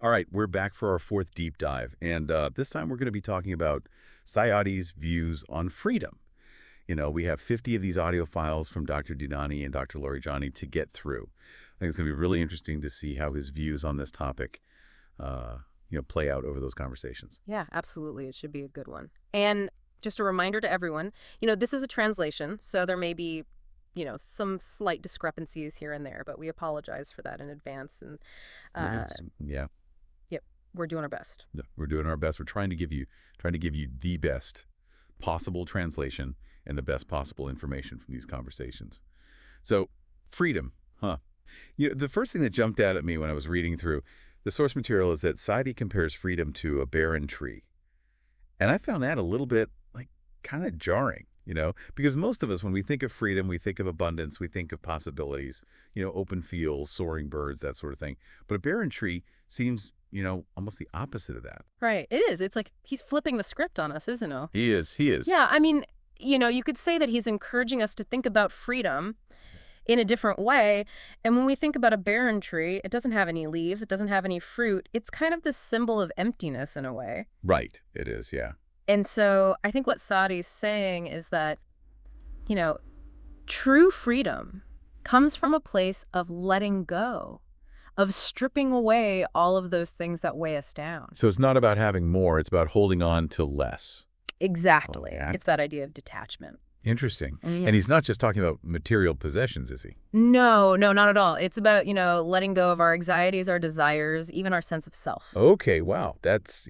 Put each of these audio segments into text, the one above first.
All right, we're back for our fourth deep dive, and this time we're going to be talking about Saadi's views on freedom. We have 50 of these audio files from Dr. Dinani and Dr. Larijani to get through. I think it's going to be really interesting to see how his views on this topic, play out over those conversations. Yeah, absolutely. It should be a good one. And just a reminder to everyone, this is a translation, so there may be some slight discrepancies here and there, but we apologize for that in advance. And Yeah. Yep, we're doing our best. Yeah, we're doing our best. We're trying to give you the best possible translation and the best possible information from these conversations. So, freedom, huh? The first thing that jumped out at me when I was reading through the source material is that Saadi compares freedom to a barren tree. And I found that a little bit kind of jarring. Because most of us, when we think of freedom, we think of abundance, we think of possibilities, open fields, soaring birds, that sort of thing. But a barren tree seems, almost the opposite of that. Right. It is. It's like he's flipping the script on us, isn't it? He is. Yeah. I mean, you could say that he's encouraging us to think about freedom in a different way. And when we think about a barren tree, it doesn't have any leaves, it doesn't have any fruit. It's kind of this symbol of emptiness in a way. Right. It is. Yeah. And so I think what Saadi's saying is that, true freedom comes from a place of letting go, of stripping away all of those things that weigh us down. So it's not about having more, it's about holding on to less. Exactly. Oh, yeah. It's that idea of detachment. Interesting. Yeah. And he's not just talking about material possessions, is he? No, not at all. It's about, letting go of our anxieties, our desires, even our sense of self. Okay, wow. That's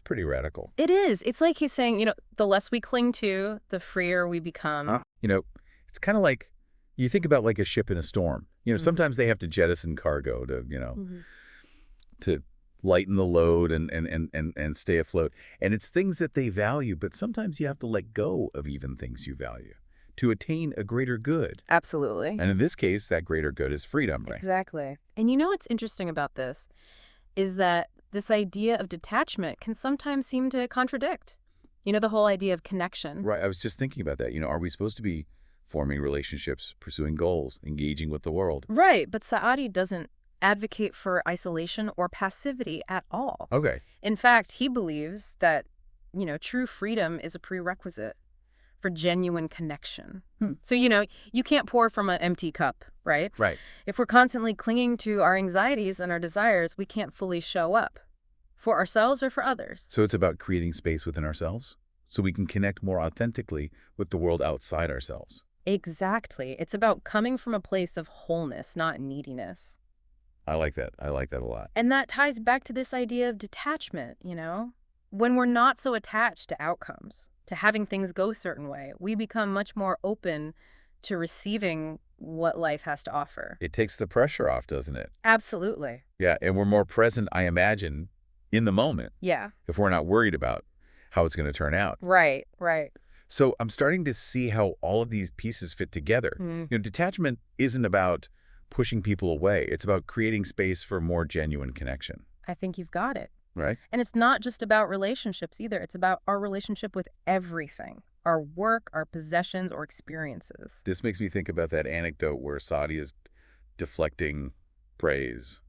pretty radical. It is. It's like he's saying, the less we cling to, the freer we become. It's kind of like you think about like a ship in a storm. Sometimes they have to jettison cargo to, to lighten the load and stay afloat. And it's things that they value, but sometimes you have to let go of even things you value to attain a greater good. Absolutely. And in this case, that greater good is freedom, right? Exactly. And what's interesting about this is that this idea of detachment can sometimes seem to contradict, the whole idea of connection. Right. I was just thinking about that. Are we supposed to be forming relationships, pursuing goals, engaging with the world? Right. But Saadi doesn't advocate for isolation or passivity at all. Okay. In fact, he believes that, true freedom is a prerequisite for genuine connection. So, you can't pour from an empty cup, right? Right. If we're constantly clinging to our anxieties and our desires, we can't fully show up for ourselves or for others. So it's about creating space within ourselves so we can connect more authentically with the world outside ourselves. Exactly. It's about coming from a place of wholeness, not neediness. I like that. I like that a lot. And that ties back to this idea of detachment, When we're not so attached to outcomes, to having things go a certain way, we become much more open to receiving what life has to offer. It takes the pressure off, doesn't it? Absolutely. Yeah, and we're more present, I imagine, in the moment. Yeah. If we're not worried about how it's going to turn out. Right. So I'm starting to see how all of these pieces fit together. Detachment isn't about pushing people away. It's about creating space for more genuine connection. I think you've got it. Right. And it's not just about relationships either. It's about our relationship with everything, our work, our possessions, or experiences. This makes me think about that anecdote where Saadi is deflecting praise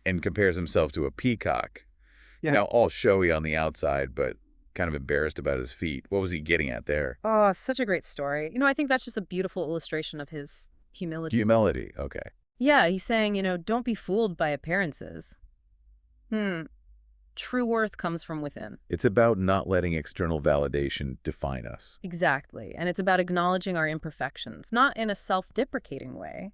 and compares himself to a peacock. Yeah. Now, all showy on the outside, but kind of embarrassed about his feet. What was he getting at there? Oh, such a great story. I think that's just a beautiful illustration of his humility. Humility, okay. Yeah, he's saying, don't be fooled by appearances. True worth comes from within. It's about not letting external validation define us. Exactly. And it's about acknowledging our imperfections, not in a self-deprecating way,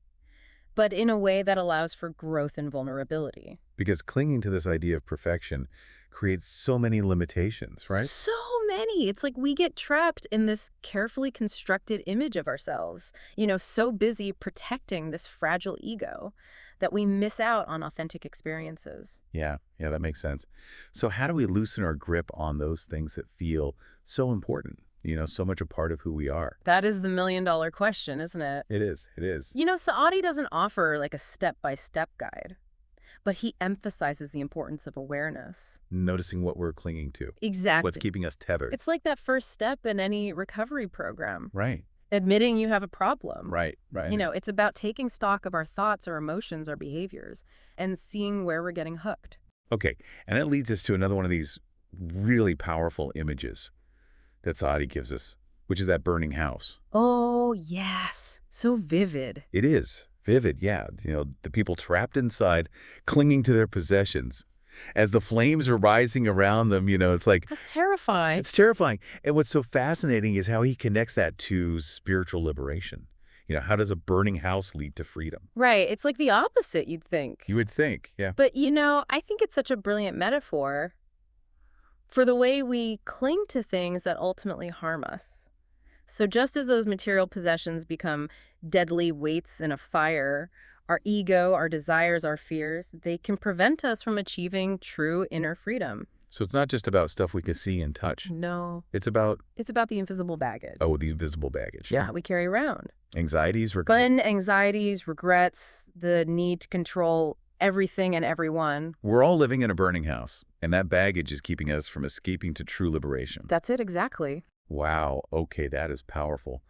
but in a way that allows for growth and vulnerability. Because clinging to this idea of perfection creates so many limitations, right? So many. It's like we get trapped in this carefully constructed image of ourselves, so busy protecting this fragile ego that we miss out on authentic experiences. Yeah, that makes sense. So how do we loosen our grip on those things that feel so important, so much a part of who we are? That is the million-dollar question, isn't it? It is. Saadi doesn't offer like a step-by-step guide, but he emphasizes the importance of awareness. Noticing what we're clinging to. Exactly. What's keeping us tethered. It's like that first step in any recovery program. Right. Admitting you have a problem. Right, right. It's about taking stock of our thoughts, our emotions, our behaviors, and seeing where we're getting hooked. Okay, and that leads us to another one of these really powerful images that Saadi gives us, which is that burning house. Oh, yes. So vivid. It is vivid, yeah. The people trapped inside, clinging to their possessions. As the flames are rising around them, it's like... That's terrifying. It's terrifying. And what's so fascinating is how he connects that to spiritual liberation. How does a burning house lead to freedom? Right. It's like the opposite, you'd think. You would think, yeah. But, I think it's such a brilliant metaphor for the way we cling to things that ultimately harm us. So just as those material possessions become deadly weights in a fire, our ego, our desires, our fears, they can prevent us from achieving true inner freedom. So it's not just about stuff we can see and touch. No. It's about... It's about the invisible baggage. Oh, the invisible baggage. Yeah. We carry around. Anxieties, Fun, anxieties, regrets, the need to control everything and everyone. We're all living in a burning house, and that baggage is keeping us from escaping to true liberation. That's it, exactly. Wow. Okay, that is powerful.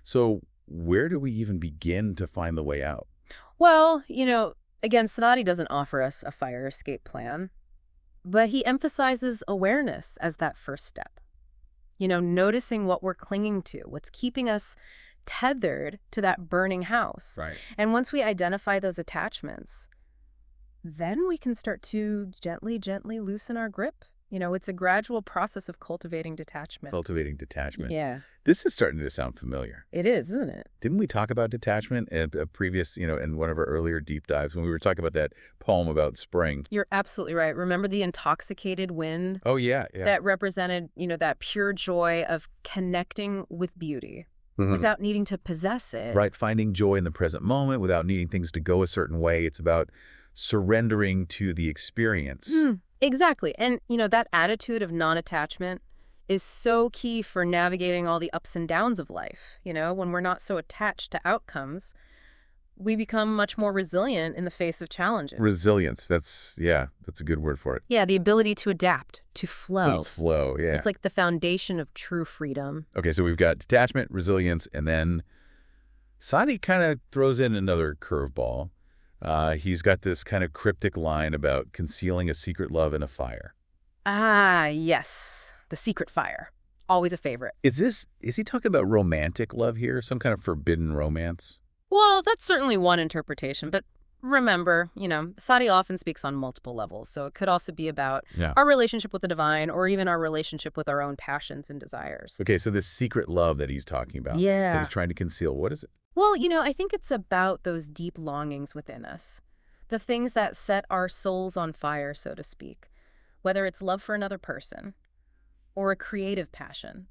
So where do we even begin to find the way out? Well, again, Saadi doesn't offer us a fire escape plan, but he emphasizes awareness as that first step. Noticing what we're clinging to, what's keeping us tethered to that burning house. Right. And once we identify those attachments, then we can start to gently, gently loosen our grip. It's a gradual process of cultivating detachment. Cultivating detachment. Yeah. This is starting to sound familiar. It is, isn't it? Didn't we talk about detachment in a previous, in one of our earlier deep dives when we were talking about that poem about spring? You're absolutely right. Remember the intoxicated wind? Oh, yeah, yeah. That represented, that pure joy of connecting with beauty without needing to possess it. Right, finding joy in the present moment without needing things to go a certain way. It's about surrendering to the experience. Exactly. And, that attitude of non-attachment is so key for navigating all the ups and downs of life. When we're not so attached to outcomes, we become much more resilient in the face of challenges. Resilience. That's a good word for it. Yeah, the ability to adapt, to flow. Flow, yeah. It's like the foundation of true freedom. Okay, so we've got detachment, resilience, and then Saadi kind of throws in another curveball. He's got this kind of cryptic line about concealing a secret love in a fire. Ah, yes. The secret fire. Always a favorite. Is he talking about romantic love here? Some kind of forbidden romance? Well, that's certainly one interpretation, but remember, Saadi often speaks on multiple levels, so it could also be about our relationship with the divine or even our relationship with our own passions and desires. Okay, so this secret love that he's talking about, that he's trying to conceal, what is it? Well, I think it's about those deep longings within us, the things that set our souls on fire, so to speak, whether it's love for another person or a creative passion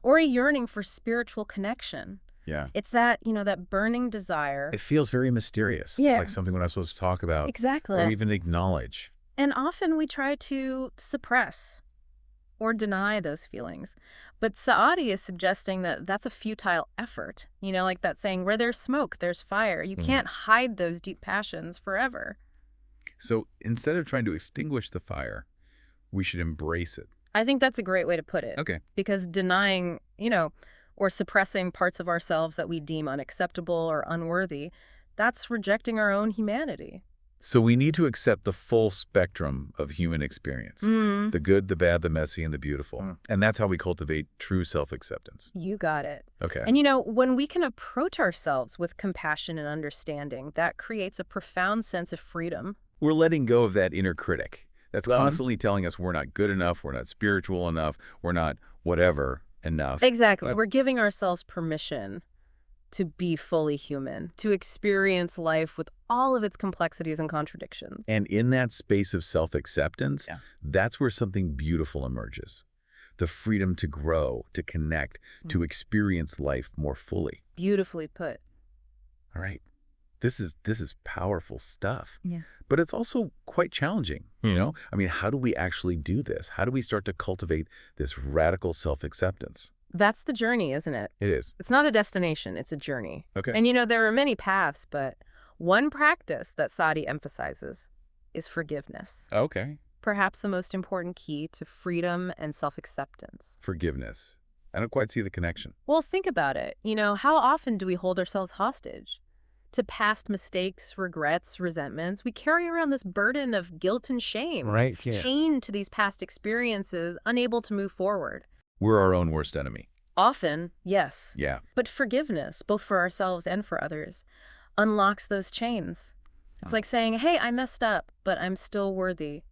or a yearning for spiritual connection. Yeah. It's that, that burning desire. It feels very mysterious. Yeah. Like something we're not supposed to talk about. Exactly. Or even acknowledge. And often we try to suppress or deny those feelings. But Saadi is suggesting that that's a futile effort. Like that saying, where there's smoke, there's fire. You can't hide those deep passions forever. So instead of trying to extinguish the fire, we should embrace it. I think that's a great way to put it. Okay. Because denying, or suppressing parts of ourselves that we deem unacceptable or unworthy, that's rejecting our own humanity. So we need to accept the full spectrum of human experience. The good, the bad, the messy, and the beautiful. And that's how we cultivate true self-acceptance. You got it. Okay. And when we can approach ourselves with compassion and understanding, that creates a profound sense of freedom. We're letting go of that inner critic that's constantly telling us we're not good enough, we're not spiritual enough, we're not whatever enough. Exactly. We're giving ourselves permission to be fully human, to experience life with all of its complexities and contradictions. And in that space of self-acceptance, that's where something beautiful emerges. The freedom to grow, to connect, to experience life more fully. Beautifully put. All right. This is powerful stuff. Yeah. But it's also quite challenging, I mean, how do we actually do this? How do we start to cultivate this radical self-acceptance? That's the journey, isn't it? It is. It's not a destination, it's a journey. Okay. And there are many paths, but one practice that Saadi emphasizes is forgiveness. Okay. Perhaps the most important key to freedom and self-acceptance. Forgiveness. I don't quite see the connection. Well, think about it. How often do we hold ourselves hostage to past mistakes, regrets, resentments? We carry around this burden of guilt and shame, Right, yeah. chained to these past experiences, unable to move forward. We're our own worst enemy. Often, yes. Yeah. But forgiveness, both for ourselves and for others, unlocks those chains. It's like saying, hey, I messed up, but I'm still worthy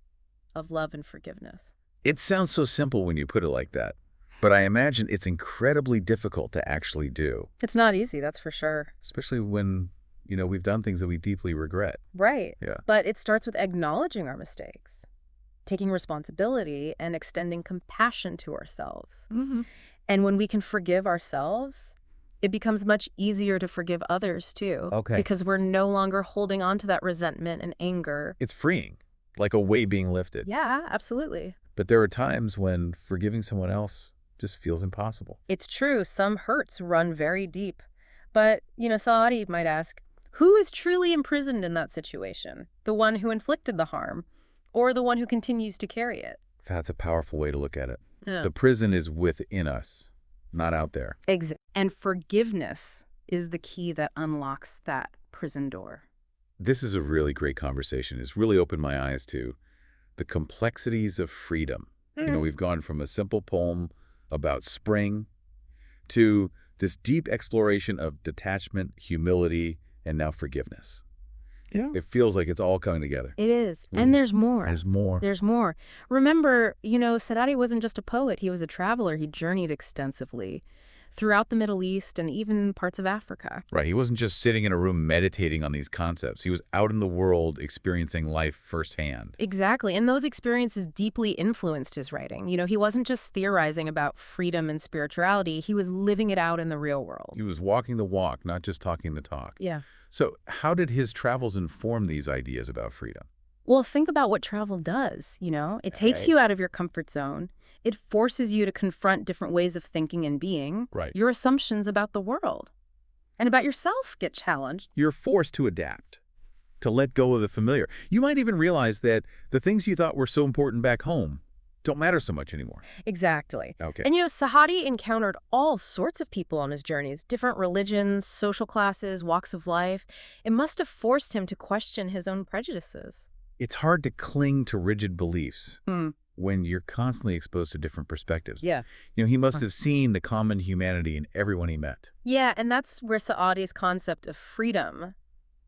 of love and forgiveness. It sounds so simple when you put it like that, but I imagine it's incredibly difficult to actually do, It's not easy, that's for sure. especially when, we've done things that we deeply regret. Right. Yeah. But it starts with acknowledging our mistakes, taking responsibility, and extending compassion to ourselves. And when we can forgive ourselves, it becomes much easier to forgive others, too. Okay. Because we're no longer holding on to that resentment and anger. It's freeing, like a weight being lifted. Yeah, absolutely. But there are times when forgiving someone else just feels impossible. It's true, some hurts run very deep. But, Saadi might ask, who is truly imprisoned in that situation? The one who inflicted the harm, or the one who continues to carry it? That's a powerful way to look at it. Yeah. The prison is within us, not out there. And forgiveness is the key that unlocks that prison door. This is a really great conversation. It's really opened my eyes to the complexities of freedom. We've gone from a simple poem about spring to this deep exploration of detachment, humility, and now forgiveness. Yeah. It feels like it's all coming together. It is. And there's more. There's more. There's more. Remember, Saadi wasn't just a poet. He was a traveler. He journeyed extensively throughout the Middle East and even parts of Africa. Right. He wasn't just sitting in a room meditating on these concepts. He was out in the world experiencing life firsthand. Exactly. And those experiences deeply influenced his writing. He wasn't just theorizing about freedom and spirituality. He was living it out in the real world. He was walking the walk, not just talking the talk. Yeah. So how did his travels inform these ideas about freedom? Well, think about what travel does, It takes you out of your comfort zone. It forces you to confront different ways of thinking and being. Right. Your assumptions about the world and about yourself get challenged. You're forced to adapt, to let go of the familiar. You might even realize that the things you thought were so important back home don't matter so much anymore. Exactly. Okay. And Saadi encountered all sorts of people on his journeys, different religions, social classes, walks of life. It must have forced him to question his own prejudices. It's hard to cling to rigid beliefs when you're constantly exposed to different perspectives. Yeah. He must have seen the common humanity in everyone he met. Yeah, and that's where Saadi's concept of freedom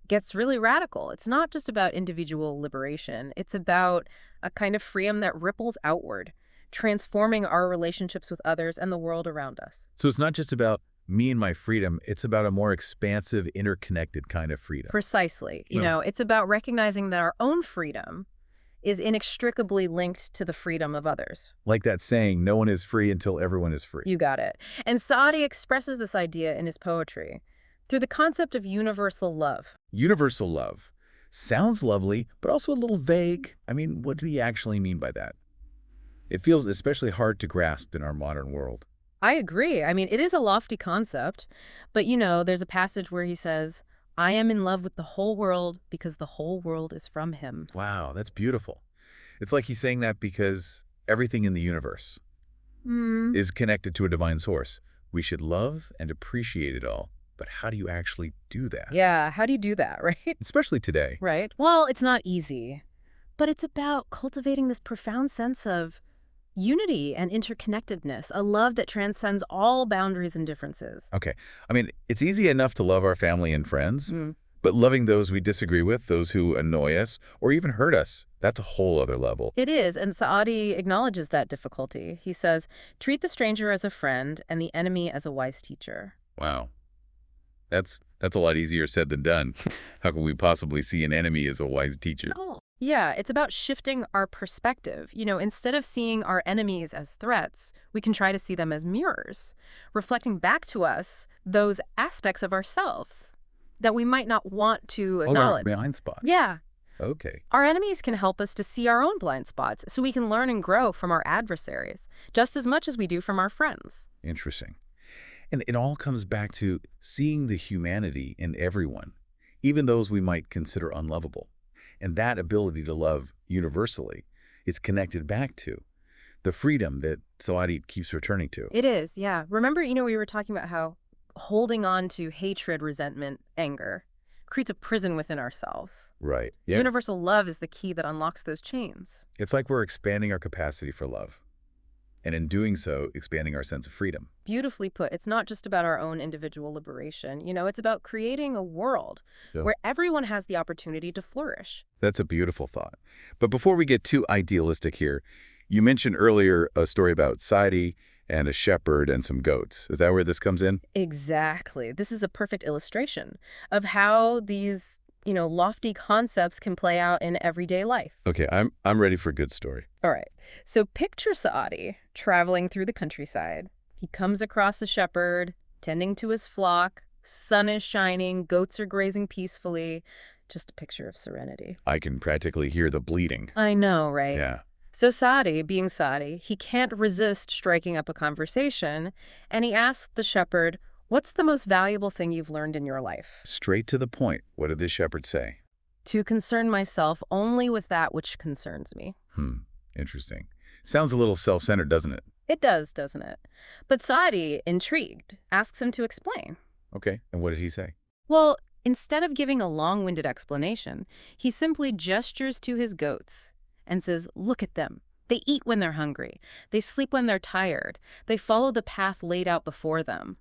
gets really radical. It's not just about individual liberation. It's about a kind of freedom that ripples outward, transforming our relationships with others and the world around us. So it's not just about me and my freedom. It's about a more expansive, interconnected kind of freedom. Precisely. It's about recognizing that our own freedom is inextricably linked to the freedom of others. Like that saying, no one is free until everyone is free. You got it. And Saadi expresses this idea in his poetry through the concept of universal love. Universal love. Sounds lovely, but also a little vague. I mean, what do he actually mean by that? It feels especially hard to grasp in our modern world. I agree. I mean, it is a lofty concept, but there's a passage where he says, I am in love with the whole world because the whole world is from him. Wow, that's beautiful. It's like he's saying that because everything in the universe is connected to a divine source. We should love and appreciate it all. But how do you actually do that? Yeah, how do you do that, right? Especially today. Right. Well, it's not easy, but it's about cultivating this profound sense of unity and interconnectedness, a love that transcends all boundaries and differences. Okay. I mean, it's easy enough to love our family and friends, but loving those we disagree with, those who annoy us or even hurt us, that's a whole other level. It is, and Saadi acknowledges that difficulty. He says, treat the stranger as a friend and the enemy as a wise teacher. Wow. That's a lot easier said than done. How can we possibly see an enemy as a wise teacher? Oh. Yeah, it's about shifting our perspective. Instead of seeing our enemies as threats, we can try to see them as mirrors, reflecting back to us those aspects of ourselves that we might not want to acknowledge. Our blind spots. Yeah. Okay. Our enemies can help us to see our own blind spots so we can learn and grow from our adversaries, just as much as we do from our friends. Interesting. And it all comes back to seeing the humanity in everyone, even those we might consider unlovable. And that ability to love universally is connected back to the freedom that Saadi keeps returning to. It is, yeah. Remember, we were talking about how holding on to hatred, resentment, anger creates a prison within ourselves. Right. Yeah. Universal love is the key that unlocks those chains. It's like we're expanding our capacity for love. And in doing so, expanding our sense of freedom. Beautifully put. It's not just about our own individual liberation. It's about creating a world where everyone has the opportunity to flourish. That's a beautiful thought. But before we get too idealistic here, you mentioned earlier a story about Saadi and a shepherd and some goats. Is that where this comes in? Exactly. This is a perfect illustration of how these, lofty concepts can play out in everyday life. Okay, I'm ready for a good story. All right. So picture Saadi traveling through the countryside. He comes across a shepherd tending to his flock. Sun is shining. Goats are grazing peacefully. Just a picture of serenity. I can practically hear the bleating. I know, right? Yeah. So Saadi, being Saadi, he can't resist striking up a conversation, and he asks the shepherd, "What's the most valuable thing you've learned in your life?" Straight to the point. What did the shepherd say? "To concern myself only with that which concerns me." Interesting. Sounds a little self-centered, doesn't it? It does, doesn't it? But Saadi, intrigued, asks him to explain. Okay, and what did he say? Well, instead of giving a long-winded explanation, he simply gestures to his goats and says, "Look at them. They eat when they're hungry. They sleep when they're tired. They follow the path laid out before them.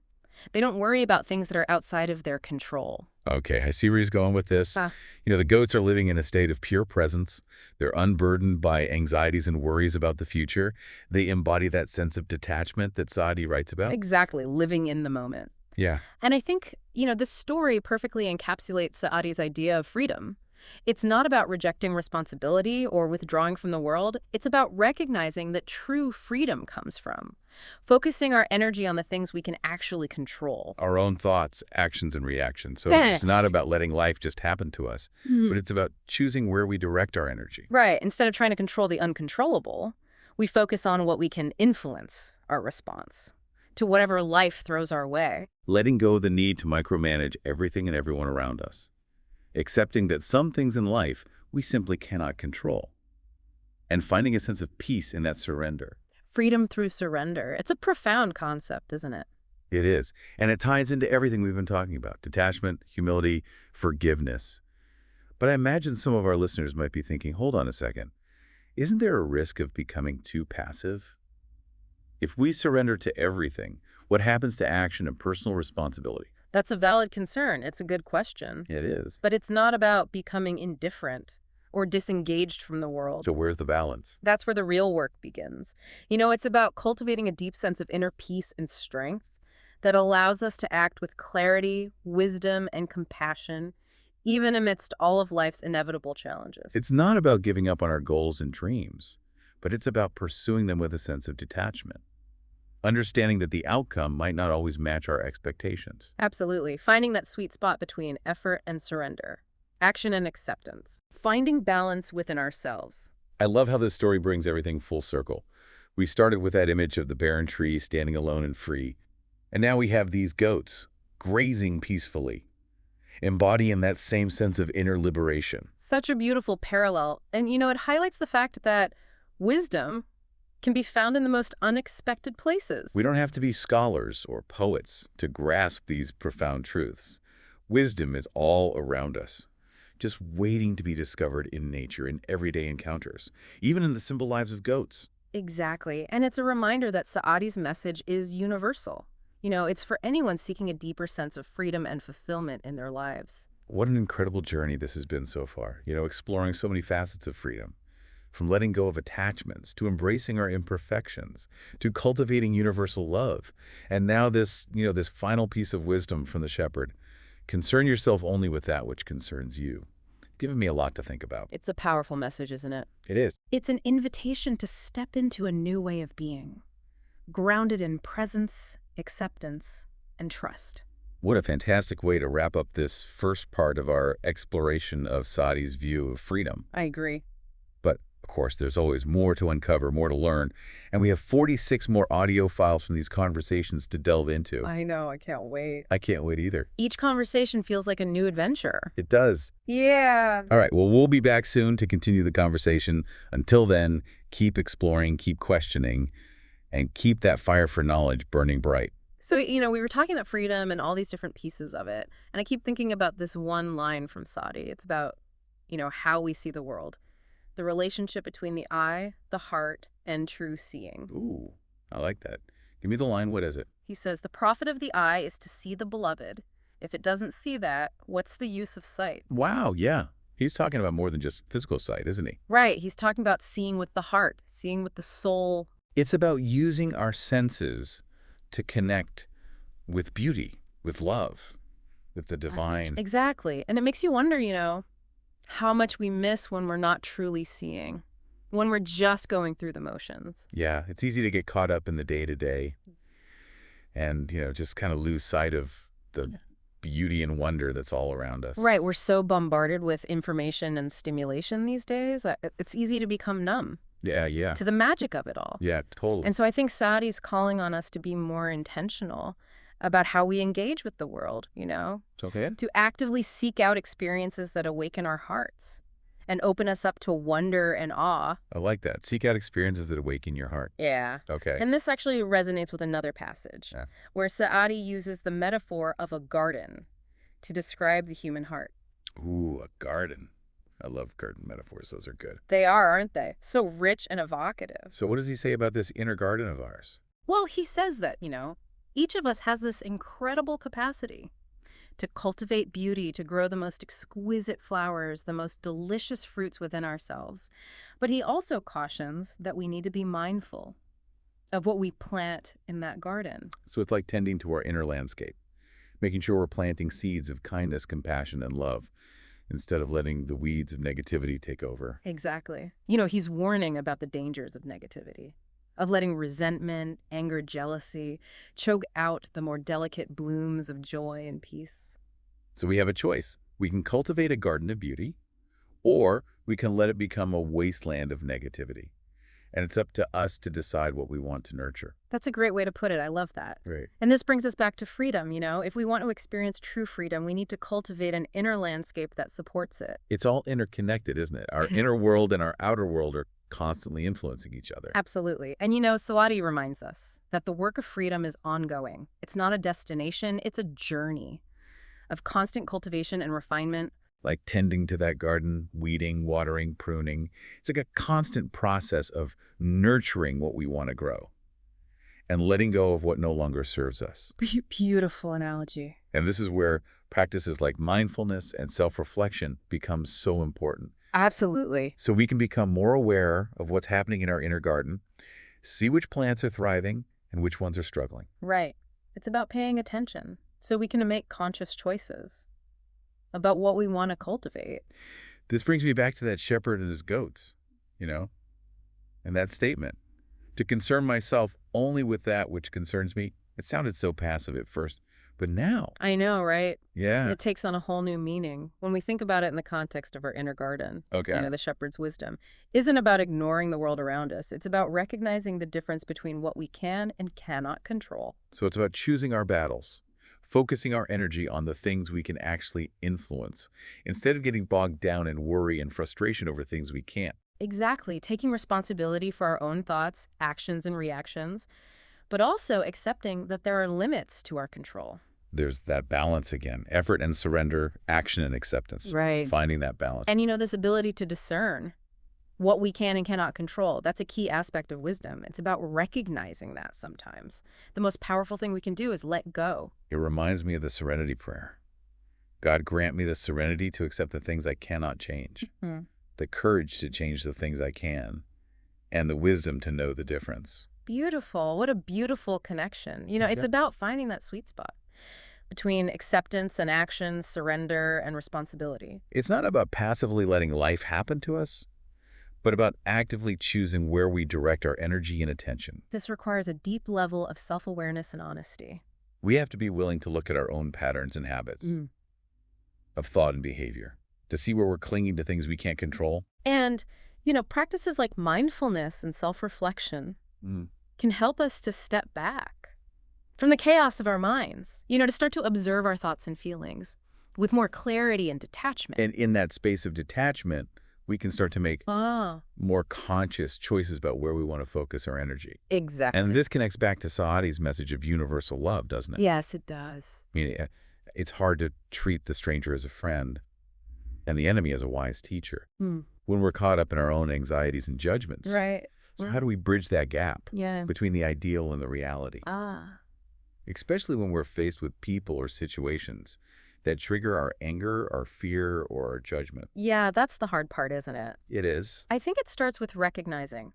They don't worry about things that are outside of their control." Okay, I see where he's going with this. The goats are living in a state of pure presence. They're unburdened by anxieties and worries about the future. They embody that sense of detachment that Saadi writes about. Exactly, living in the moment. Yeah. And I think, this story perfectly encapsulates Saadi's idea of freedom. It's not about rejecting responsibility or withdrawing from the world. It's about recognizing that true freedom comes from focusing our energy on the things we can actually control. Our own thoughts, actions, and reactions. So Yes. It's not about letting life just happen to us, but it's about choosing where we direct our energy. Right. Instead of trying to control the uncontrollable, we focus on what we can influence our response to whatever life throws our way. Letting go of the need to micromanage everything and everyone around us. Accepting that some things in life we simply cannot control. And finding a sense of peace in that surrender. Freedom through surrender. It's a profound concept, isn't it? It is. And it ties into everything we've been talking about. Detachment, humility, forgiveness. But I imagine some of our listeners might be thinking, hold on a second. Isn't there a risk of becoming too passive? If we surrender to everything, what happens to action and personal responsibility? That's a valid concern. It's a good question. It is. But it's not about becoming indifferent or disengaged from the world. So where's the balance? That's where the real work begins. It's about cultivating a deep sense of inner peace and strength that allows us to act with clarity, wisdom, and compassion, even amidst all of life's inevitable challenges. It's not about giving up on our goals and dreams, but it's about pursuing them with a sense of detachment. Understanding that the outcome might not always match our expectations. Absolutely. Finding that sweet spot between effort and surrender, action and acceptance. Finding balance within ourselves. I love how this story brings everything full circle. We started with that image of the barren tree standing alone and free. And now we have these goats grazing peacefully, embodying that same sense of inner liberation. Such a beautiful parallel. And, it highlights the fact that wisdom can be found in the most unexpected places. We don't have to be scholars or poets to grasp these profound truths. Wisdom is all around us, just waiting to be discovered in nature, in everyday encounters, even in the simple lives of goats. Exactly. And it's a reminder that Saadi's message is universal. It's for anyone seeking a deeper sense of freedom and fulfillment in their lives. What an incredible journey this has been so far, exploring so many facets of freedom. From letting go of attachments, to embracing our imperfections, to cultivating universal love. And now this final piece of wisdom from the shepherd. Concern yourself only with that which concerns you. Giving me a lot to think about. It's a powerful message, isn't it? It is. It's an invitation to step into a new way of being, grounded in presence, acceptance, and trust. What a fantastic way to wrap up this first part of our exploration of Saadi's view of freedom. I agree. But Of course, there's always more to uncover, more to learn, and we have 46 more audio files from these conversations to delve into. I know, I can't wait. I can't wait either. Each conversation feels like a new adventure. It does. Yeah. All right, well, we'll be back soon to continue the conversation. Until then, keep exploring, keep questioning, and keep that fire for knowledge burning bright. So, we were talking about freedom and all these different pieces of it, and I keep thinking about this one line from Saadi. It's about, how we see the world. The relationship between the eye, the heart, and true seeing. Ooh, I like that. Give me the line. What is it? He says, the profit of the eye is to see the beloved. If it doesn't see that, what's the use of sight? Wow, yeah. He's talking about more than just physical sight, isn't he? Right. He's talking about seeing with the heart, seeing with the soul. It's about using our senses to connect with beauty, with love, with the divine. Exactly. And it makes you wonder, how much we miss when we're not truly seeing, when we're just going through the motions. Yeah, it's easy to get caught up in the day-to-day and, just kind of lose sight of the beauty and wonder that's all around us. Right. We're so bombarded with information and stimulation these days. It's easy to become numb. Yeah. To the magic of it all. Yeah, totally. And so I think Saadi's calling on us to be more intentional about how we engage with the world, Okay. to actively seek out experiences that awaken our hearts and open us up to wonder and awe. I like that. Seek out experiences that awaken your heart. Yeah. Okay. And this actually resonates with another passage where Saadi uses the metaphor of a garden to describe the human heart. Ooh, a garden. I love garden metaphors. Those are good. They are, aren't they? So rich and evocative. So what does he say about this inner garden of ours? Well, he says that, each of us has this incredible capacity to cultivate beauty, to grow the most exquisite flowers, the most delicious fruits within ourselves. But he also cautions that we need to be mindful of what we plant in that garden. So it's like tending to our inner landscape, making sure we're planting seeds of kindness, compassion, and love, instead of letting the weeds of negativity take over. Exactly. He's warning about the dangers of negativity, of letting resentment, anger, jealousy choke out the more delicate blooms of joy and peace. So we have a choice. We can cultivate a garden of beauty, or we can let it become a wasteland of negativity. And it's up to us to decide what we want to nurture. That's a great way to put it. I love that. Right. And this brings us back to freedom, If we want to experience true freedom, we need to cultivate an inner landscape that supports it. It's all interconnected, isn't it? Our inner world and our outer world are constantly influencing each other. Absolutely. And Saadi reminds us that the work of freedom is ongoing. It's not a destination, it's a journey of constant cultivation and refinement. Like tending to that garden, weeding, watering, pruning. It's like a constant process of nurturing what we want to grow and letting go of what no longer serves us. Beautiful analogy. And this is where practices like mindfulness and self-reflection become so important. Absolutely. So we can become more aware of what's happening in our inner garden, see which plants are thriving and which ones are struggling. Right. It's about paying attention so we can make conscious choices about what we want to cultivate. This brings me back to that shepherd and his goats, and that statement. To concern myself only with that which concerns me. It sounded so passive at first, but now. I know, right? Yeah. It takes on a whole new meaning when we think about it in the context of our inner garden. Okay. The shepherd's wisdom isn't about ignoring the world around us. It's about recognizing the difference between what we can and cannot control. So it's about choosing our battles, focusing our energy on the things we can actually influence, instead of getting bogged down in worry and frustration over things we can't. Exactly. Taking responsibility for our own thoughts, actions, and reactions, but also accepting that there are limits to our control. There's that balance again, effort and surrender, action and acceptance. Right. Finding that balance. And this ability to discern what we can and cannot control, that's a key aspect of wisdom. It's about recognizing that sometimes. The most powerful thing we can do is let go. It reminds me of the serenity prayer. God, grant me the serenity to accept the things I cannot change, the courage to change the things I can, and the wisdom to know the difference. Beautiful. What a beautiful connection. It's about finding that sweet spot between acceptance and action, surrender and responsibility. It's not about passively letting life happen to us, but about actively choosing where we direct our energy and attention. This requires a deep level of self-awareness and honesty. We have to be willing to look at our own patterns and habits of thought and behavior, to see where we're clinging to things we can't control. And, Practices like mindfulness and self-reflection Mm. can help us to step back from the chaos of our minds, to start to observe our thoughts and feelings with more clarity and detachment. And in that space of detachment, we can start to make Ah, more conscious choices about where we want to focus our energy. exactly. And this connects back to Saadi's message of universal love, doesn't it? Yes, it does. I mean, it's hard to treat the stranger as a friend and the enemy as a wise teacher Hmm. when we're caught up in our own anxieties and judgments. Right. So how do we bridge that gap Yeah. between the ideal and the reality? Ah. Especially when we're faced with people or situations that trigger our anger, our fear, or our judgment. Yeah, that's the hard part, isn't it? It is. I think it starts with recognizing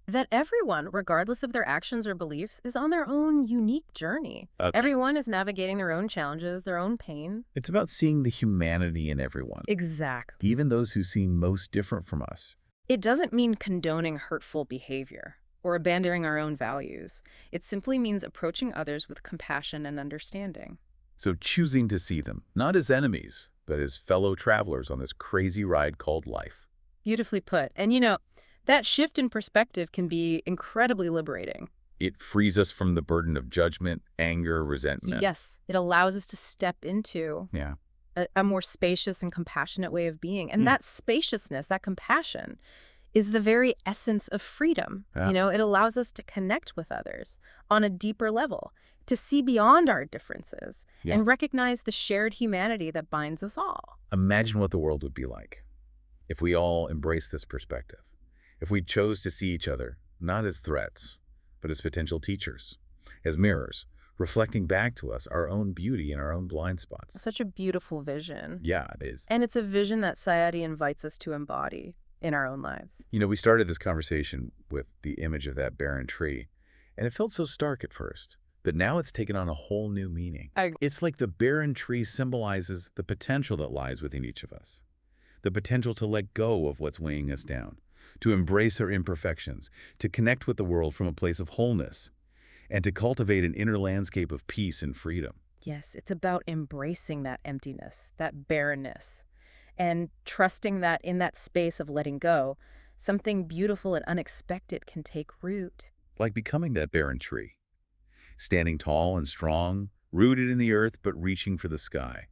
that everyone, regardless of their actions or beliefs, is on their own unique journey. Everyone is navigating their own challenges, their own pain. It's about seeing the humanity in everyone, Exactly. even those who seem most different from us. It doesn't mean condoning hurtful behavior or abandoning our own values. It simply means approaching others with compassion and understanding. So choosing to see them, not as enemies, but as fellow travelers on this crazy ride called life. Beautifully put. And that shift in perspective can be incredibly liberating. It frees us from the burden of judgment, anger, resentment. Yes, it allows us to step into Yeah. a more spacious and compassionate way of being. And that spaciousness, that compassion, is the very essence of freedom. Yeah. It allows us to connect with others on a deeper level, to see beyond our differences and recognize the shared humanity that binds us all. Imagine what the world would be like if we all embraced this perspective. If we chose to see each other, not as threats, but as potential teachers, as mirrors, reflecting back to us our own beauty and our own blind spots. Such a beautiful vision. Yeah, it is. And it's a vision that Saadi invites us to embody in our own lives. We started this conversation with the image of that barren tree, and it felt so stark at first. But now it's taken on a whole new meaning. It's like the barren tree symbolizes the potential that lies within each of us. The potential to let go of what's weighing us down, to embrace our imperfections, to connect with the world from a place of wholeness, and to cultivate an inner landscape of peace and freedom. Yes, it's about embracing that emptiness, that barrenness, and trusting that in that space of letting go, something beautiful and unexpected can take root. Like becoming that barren tree, standing tall and strong, rooted in the earth but reaching for the sky,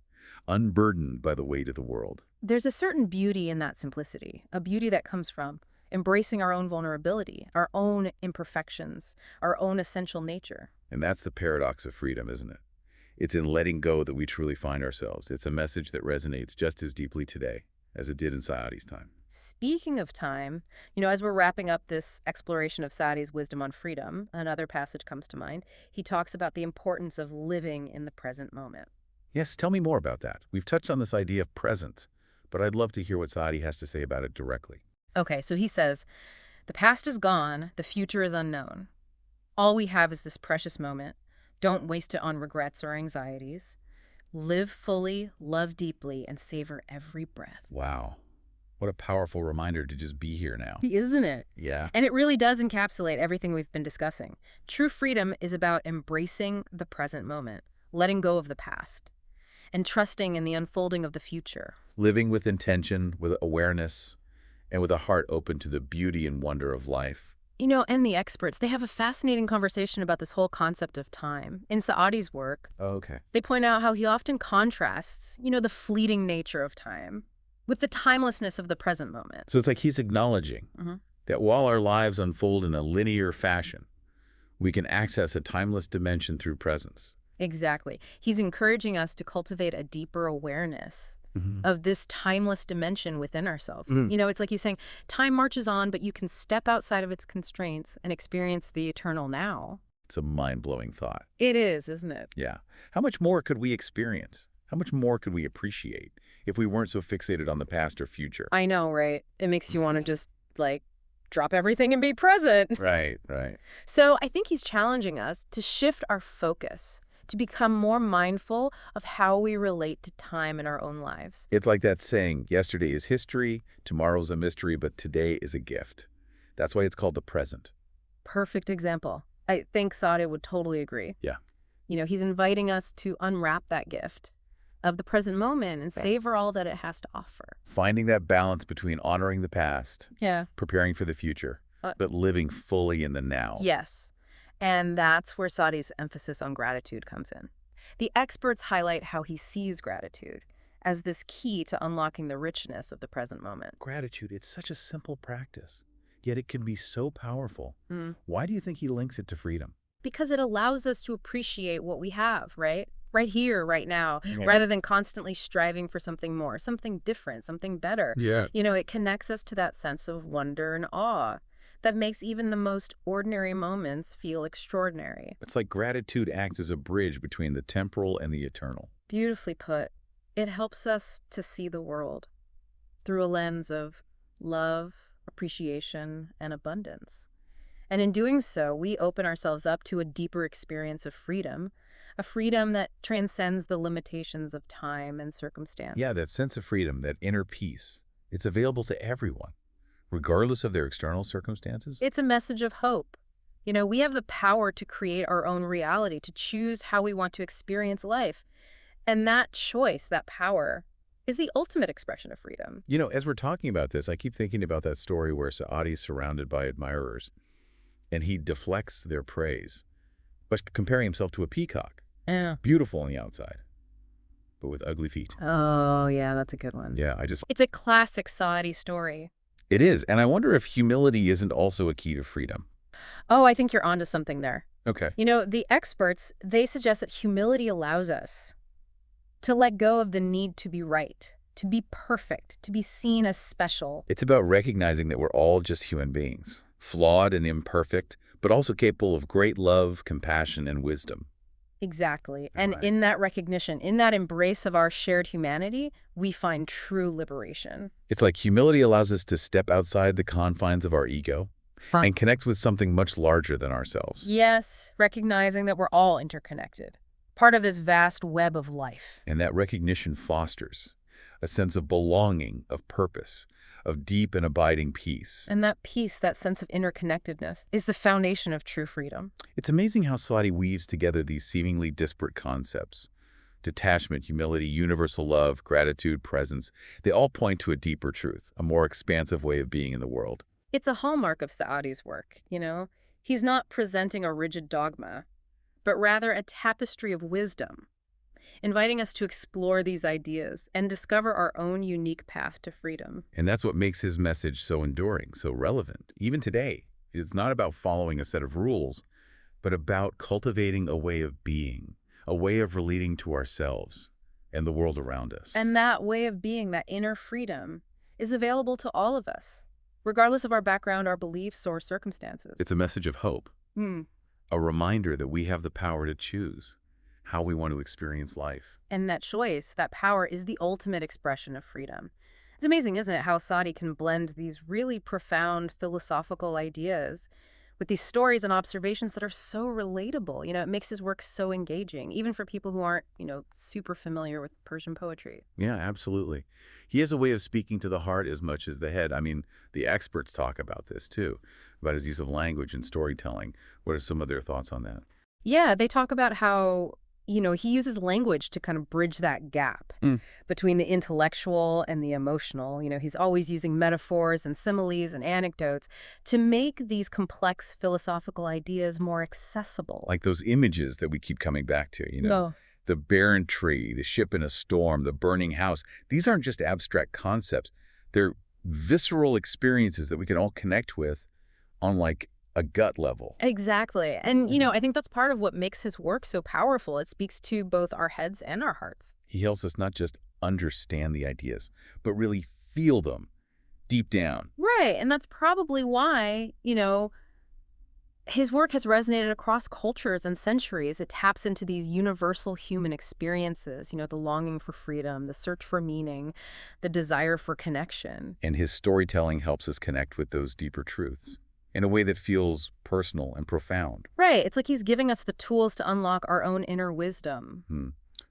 unburdened by the weight of the world. There's a certain beauty in that simplicity, a beauty that comes from embracing our own vulnerability, our own imperfections, our own essential nature. And that's the paradox of freedom, isn't it? It's in letting go that we truly find ourselves. It's a message that resonates just as deeply today as it did in Saadi's time. Speaking of time, as we're wrapping up this exploration of Saadi's wisdom on freedom, another passage comes to mind. He talks about the importance of living in the present moment. Yes, tell me more about that. We've touched on this idea of presence, but I'd love to hear what Saadi has to say about it directly. Okay, so he says, the past is gone, the future is unknown. All we have is this precious moment. Don't waste it on regrets or anxieties. Live fully, love deeply, and savor every breath. Wow. What a powerful reminder to just be here now. Isn't it? Yeah. And it really does encapsulate everything we've been discussing. True freedom is about embracing the present moment, letting go of the past, and trusting in the unfolding of the future. Living with intention, with awareness, and with a heart open to the beauty and wonder of life. And the experts, they have a fascinating conversation about this whole concept of time. In Saadi's work, they point out how he often contrasts, the fleeting nature of time with the timelessness of the present moment. So it's like he's acknowledging that while our lives unfold in a linear fashion, we can access a timeless dimension through presence. Exactly. He's encouraging us to cultivate a deeper awareness of this timeless dimension within ourselves. It's like he's saying, time marches on, but you can step outside of its constraints and experience the eternal now. It's a mind-blowing thought. It is, isn't it? Yeah. How much more could we experience? How much more could we appreciate if we weren't so fixated on the past or future? I know, right? It makes you want to just, drop everything and be present. Right. So I think he's challenging us to shift our focus, to become more mindful of how we relate to time in our own lives. It's like that saying, yesterday is history, tomorrow's a mystery, but today is a gift. That's why it's called the present. Perfect example. I think Saadi would totally agree. Yeah. He's inviting us to unwrap that gift, of the present moment and savor all that it has to offer. Finding that balance between honoring the past, Yeah. preparing for the future, but living fully in the now. Yes. And that's where Saadi's emphasis on gratitude comes in. The experts highlight how he sees gratitude as this key to unlocking the richness of the present moment. Gratitude, it's such a simple practice, yet it can be so powerful. Mm. Why do you think he links it to freedom? Because it allows us to appreciate what we have, right? Right here, right now, Yeah. rather than constantly striving for something more, something different, something better. Yeah. It connects us to that sense of wonder and awe that makes even the most ordinary moments feel extraordinary. It's like gratitude acts as a bridge between the temporal and the eternal. Beautifully put. It helps us to see the world through a lens of love, appreciation, and abundance. And in doing so, we open ourselves up to a deeper experience of freedom, a freedom that transcends the limitations of time and circumstance. Yeah, that sense of freedom, that inner peace, it's available to everyone, regardless of their external circumstances. It's a message of hope. We have the power to create our own reality, to choose how we want to experience life. And that choice, that power, is the ultimate expression of freedom. As we're talking about this, I keep thinking about that story where Saadi is surrounded by admirers, and he deflects their praise by comparing himself to a peacock. Yeah. Beautiful on the outside, but with ugly feet. Oh, yeah, that's a good one. Yeah, It's a classic Saadi story. It is, and I wonder if humility isn't also a key to freedom. Oh, I think you're onto something there. Okay. The experts, they suggest that humility allows us to let go of the need to be right, to be perfect, to be seen as special. It's about recognizing that we're all just human beings, flawed and imperfect, but also capable of great love, compassion, and wisdom. Exactly. And Right. in that recognition, in that embrace of our shared humanity, we find true liberation. It's like humility allows us to step outside the confines of our ego and connect with something much larger than ourselves. Yes, recognizing that we're all interconnected, part of this vast web of life. And that recognition fosters a sense of belonging, of purpose, of deep and abiding peace. And that peace, that sense of interconnectedness, is the foundation of true freedom. It's amazing how Saadi weaves together these seemingly disparate concepts. Detachment, humility, universal love, gratitude, presence. They all point to a deeper truth, a more expansive way of being in the world. It's a hallmark of Saadi's work, He's not presenting a rigid dogma, but rather a tapestry of wisdom, inviting us to explore these ideas and discover our own unique path to freedom. And that's what makes his message so enduring, so relevant. Even today, it's not about following a set of rules, but about cultivating a way of being, a way of relating to ourselves and the world around us. And that way of being, that inner freedom, is available to all of us, regardless of our background, our beliefs, or circumstances. It's a message of hope, a reminder that we have the power to choose how we want to experience life. And that choice, that power, is the ultimate expression of freedom. It's amazing, isn't it, how Saadi can blend these really profound philosophical ideas with these stories and observations that are so relatable. It makes his work so engaging, even for people who aren't, super familiar with Persian poetry. Yeah, absolutely. He has a way of speaking to the heart as much as the head. I mean, the experts talk about this too, about his use of language and storytelling. What are some of their thoughts on that? Yeah, they talk about how, he uses language to kind of bridge that gap between the intellectual and the emotional. He's always using metaphors and similes and anecdotes to make these complex philosophical ideas more accessible. Like those images that we keep coming back to, No. the barren tree, the ship in a storm, the burning house. These aren't just abstract concepts. They're visceral experiences that we can all connect with on like a gut level. Exactly. And, I think that's part of what makes his work so powerful. It speaks to both our heads and our hearts. He helps us not just understand the ideas, but really feel them deep down. Right. And that's probably why, his work has resonated across cultures and centuries. It taps into these universal human experiences, the longing for freedom, the search for meaning, the desire for connection. And his storytelling helps us connect with those deeper truths in a way that feels personal and profound. Right. It's like he's giving us the tools to unlock our own inner wisdom.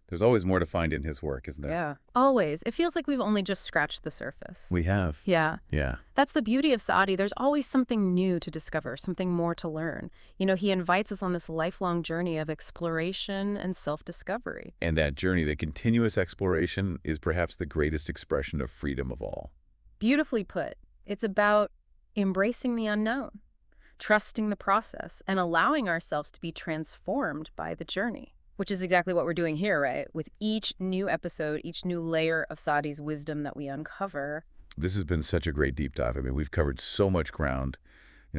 There's always more to find in his work, isn't there? Yeah, always. It feels like we've only just scratched the surface. We have. Yeah. Yeah. That's the beauty of Saadi. There's always something new to discover, something more to learn. He invites us on this lifelong journey of exploration and self-discovery. And that journey, the continuous exploration, is perhaps the greatest expression of freedom of all. Beautifully put. It's about embracing the unknown, trusting the process, and allowing ourselves to be transformed by the journey. Which is exactly what we're doing here, right? With each new episode, each new layer of Saadi's wisdom that we uncover. This has been such a great deep dive. I mean, we've covered so much ground,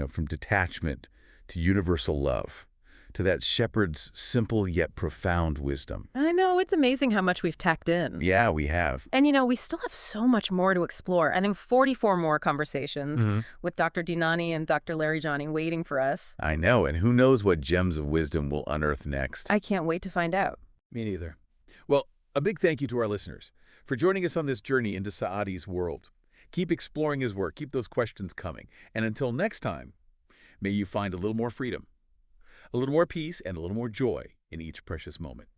from detachment to universal love, to that shepherd's simple yet profound wisdom. I know, it's amazing how much we've tacked in. Yeah, we have. And we still have so much more to explore. I think 44 more conversations with Dr. Dinani and Dr. Larijani waiting for us. I know, and who knows what gems of wisdom we'll unearth next. I can't wait to find out. Me neither. Well, a big thank you to our listeners for joining us on this journey into Saadi's world. Keep exploring his work, keep those questions coming. And until next time, may you find a little more freedom, a little more peace, and a little more joy in each precious moment.